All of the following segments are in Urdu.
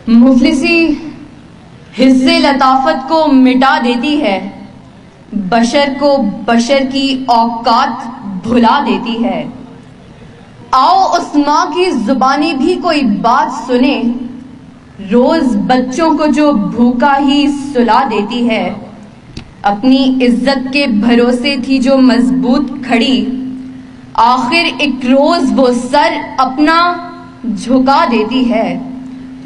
مفلسی حصے لطافت کو مٹا دیتی ہے، بشر کو بشر کی اوقات بھلا دیتی ہے۔ آؤ اس ماں کی زبانی بھی کوئی بات سنے، روز بچوں کو جو بھوکا ہی سلا دیتی ہے۔ اپنی عزت کے بھروسے تھی جو مضبوط کھڑی، آخر ایک روز وہ سر اپنا جھکا دیتی ہے۔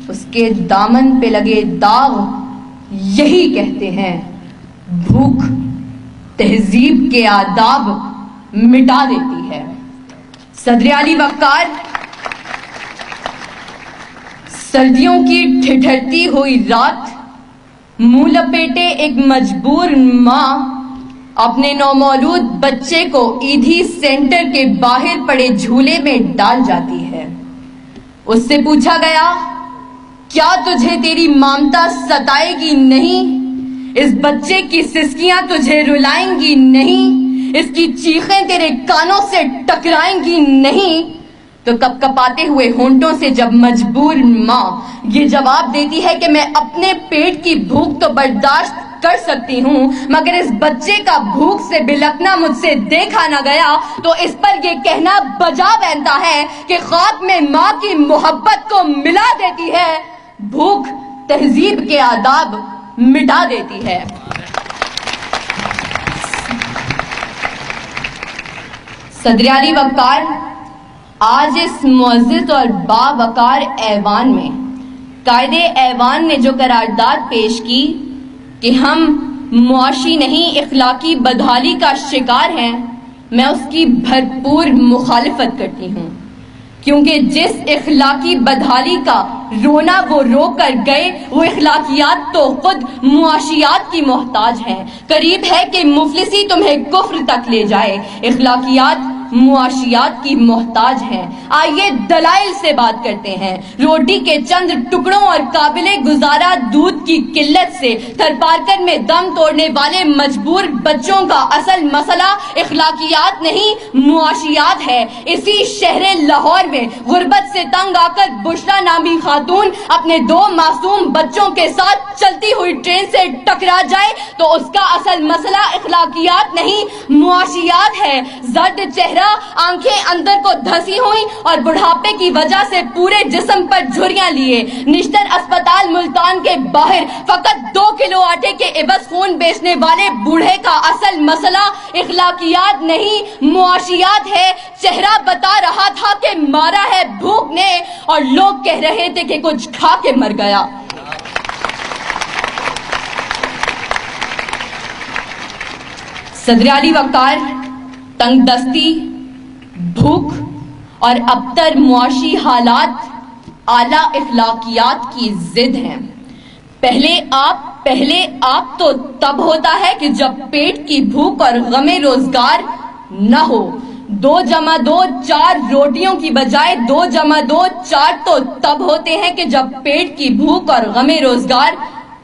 اس کے دامن پہ لگے داغ یہی کہتے ہیں، بھوک تہذیب کے آداب مٹا دیتی ہے۔ صدر علی وقار، سردیوں کی ٹھٹھرتی ہوئی رات، منہ لپیٹے ایک مجبور ماں اپنے نومولود بچے کو ایدھی سینٹر کے باہر پڑے جھولے میں ڈال جاتی ہے۔ اس سے پوچھا گیا، کیا تجھے تیری ممتا ستائے گی نہیں؟ اس بچے کی سسکیاں تجھے رلائیں گی نہیں؟ اس کی چیخیں تیرے کانوں سے ٹکرائیں گی نہیں؟ تو کپ کپاتے ہوئے ہونٹوں سے جب مجبور ماں یہ جواب دیتی ہے کہ میں اپنے پیٹ کی بھوک تو برداشت کر سکتی ہوں، مگر اس بچے کا بھوک سے بلکنا مجھ سے دیکھا نہ گیا، تو اس پر یہ کہنا بجا بنتا ہے کہ خاک میں ماں کی محبت کو ملا دیتی ہے، بھوک تہذیب کے آداب مٹا دیتی ہے۔ صدر علی وقار، آج اس معزز اور باوقار ایوان میں قائد ایوان نے جو قرارداد پیش کی کہ ہم معاشی نہیں اخلاقی بدحالی کا شکار ہیں، میں اس کی بھرپور مخالفت کرتی ہوں، کیونکہ جس اخلاقی بدحالی کا رونا وہ رو کر گئے، وہ اخلاقیات تو خود معاشیات کی محتاج ہیں۔ قریب ہے کہ مفلسی تمہیں کفر تک لے جائے، اخلاقیات معاشیات کی محتاج ہیں۔ آئیے دلائل سے بات کرتے ہیں۔ روٹی کے چند ٹکڑوں اور قابل گزارا دودھ کی قلت سے تھر پارکر میں دم توڑنے والے مجبور بچوں کا اصل مسئلہ اخلاقیات نہیں معاشیات ہے۔ اسی شہر لاہور میں غربت سے تنگ آ کر بشرا نامی خاتون اپنے 2 معصوم بچوں کے ساتھ چلتی ہوئی ٹرین سے ٹکرا جائے تو اس کا اصل مسئلہ اخلاقیات نہیں معاشیات ہے۔ زرد چہرہ، آنکھیں اندر کو دھسی ہوئی اور بڑھاپے کی وجہ سے پورے جسم پر جھریاں لیے نشتر اسپتال ملتان کے باہر فقط 2 کلو آٹے کے عوض خون بیچنے والے بوڑھے کا اصل مسئلہ اخلاقیات نہیں معاشیات ہے۔ چہرہ بتا رہا تھا کہ مارا ہے بھوک نے، اور لوگ کہہ رہے تھے کہ کچھ کھا کے مر گیا۔ صدر علی وقار، تنگ دستی، بھوک اور ابتر معاشی حالات اعلیٰ اخلاقیات کی ضد ہیں۔ پہلے آپ تو تب ہوتا ہے کہ جب پیٹ کی بھوک اور غم روزگار نہ ہو۔ 2 + 2 4 روٹیوں کی بجائے 2 + 2 4 تو تب ہوتے ہیں کہ جب پیٹ کی بھوک اور غم روزگار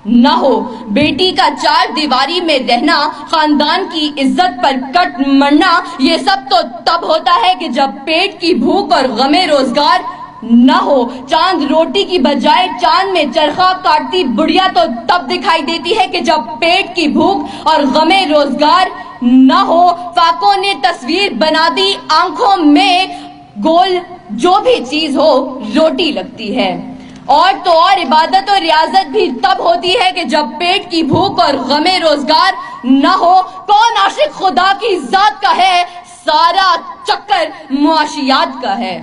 نہ ہو۔ بیٹی کا 4 دیواری میں رہنا، خاندان کی عزت پر کٹ مرنا، یہ سب تو تب ہوتا ہے کہ جب پیٹ کی بھوک اور غم روزگار نہ ہو۔ چاند روٹی کی بجائے چاند میں چرخہ کاٹتی بڑھیا تو تب دکھائی دیتی ہے کہ جب پیٹ کی بھوک اور غم روزگار نہ ہو۔ فاقوں نے تصویر بنا دی آنکھوں میں، گول جو بھی چیز ہو روٹی لگتی ہے۔ اور تو اور عبادت اور ریاضت بھی تب ہوتی ہے کہ جب پیٹ کی بھوک اور غم روزگار نہ ہو۔ کون عاشق خدا کی ذات کا ہے؟ سارا چکر معاشیات کا ہے۔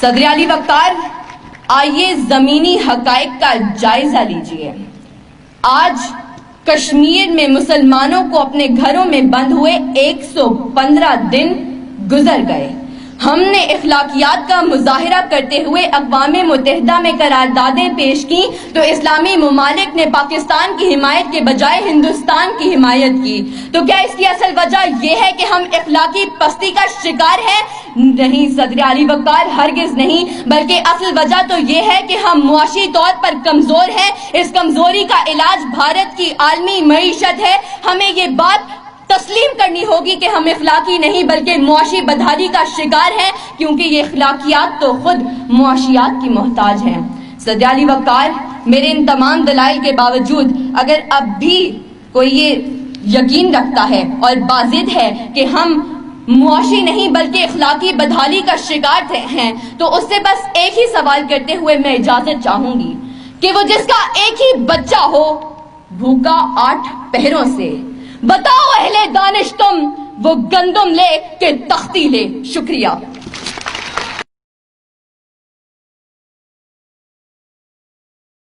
صدر علی وقار، آئیے زمینی حقائق کا جائزہ لیجئے۔ آج کشمیر میں مسلمانوں کو اپنے گھروں میں بند ہوئے 115 دن گزر گئے۔ ہم نے اخلاقیات کا مظاہرہ کرتے ہوئے اقوام متحدہ میں قراردادیں پیش کی تو اسلامی ممالک نے پاکستان کی حمایت کے بجائے ہندوستان کی حمایت کی۔ تو کیا اس کی اصل وجہ یہ ہے کہ ہم اخلاقی پستی کا شکار ہیں؟ نہیں صدر علی وقار، ہرگز نہیں، بلکہ اصل وجہ تو یہ ہے کہ ہم معاشی طور پر کمزور ہیں۔ اس کمزوری کا علاج بھارت کی عالمی معیشت ہے۔ ہمیں یہ بات تسلیم کرنی ہوگی کہ ہم اخلاقی نہیں بلکہ معاشی بدحالی کا شکار ہیں، کیونکہ یہ اخلاقیات تو خود معاشیات کی محتاج ہیں۔ صدر علی وقار، میرے ان تمام دلائل کے باوجود اگر اب بھی کوئی یہ یقین رکھتا ہے اور باضد ہے کہ ہم معاشی نہیں بلکہ اخلاقی بدحالی کا شکار ہیں، تو اس سے بس ایک ہی سوال کرتے ہوئے میں اجازت چاہوں گی کہ وہ جس کا ایک ہی بچہ ہو بھوکا 8 پہروں سے، بتاؤ اہل دانش تم وہ گندم لے کہ تختی لے۔ شکریہ۔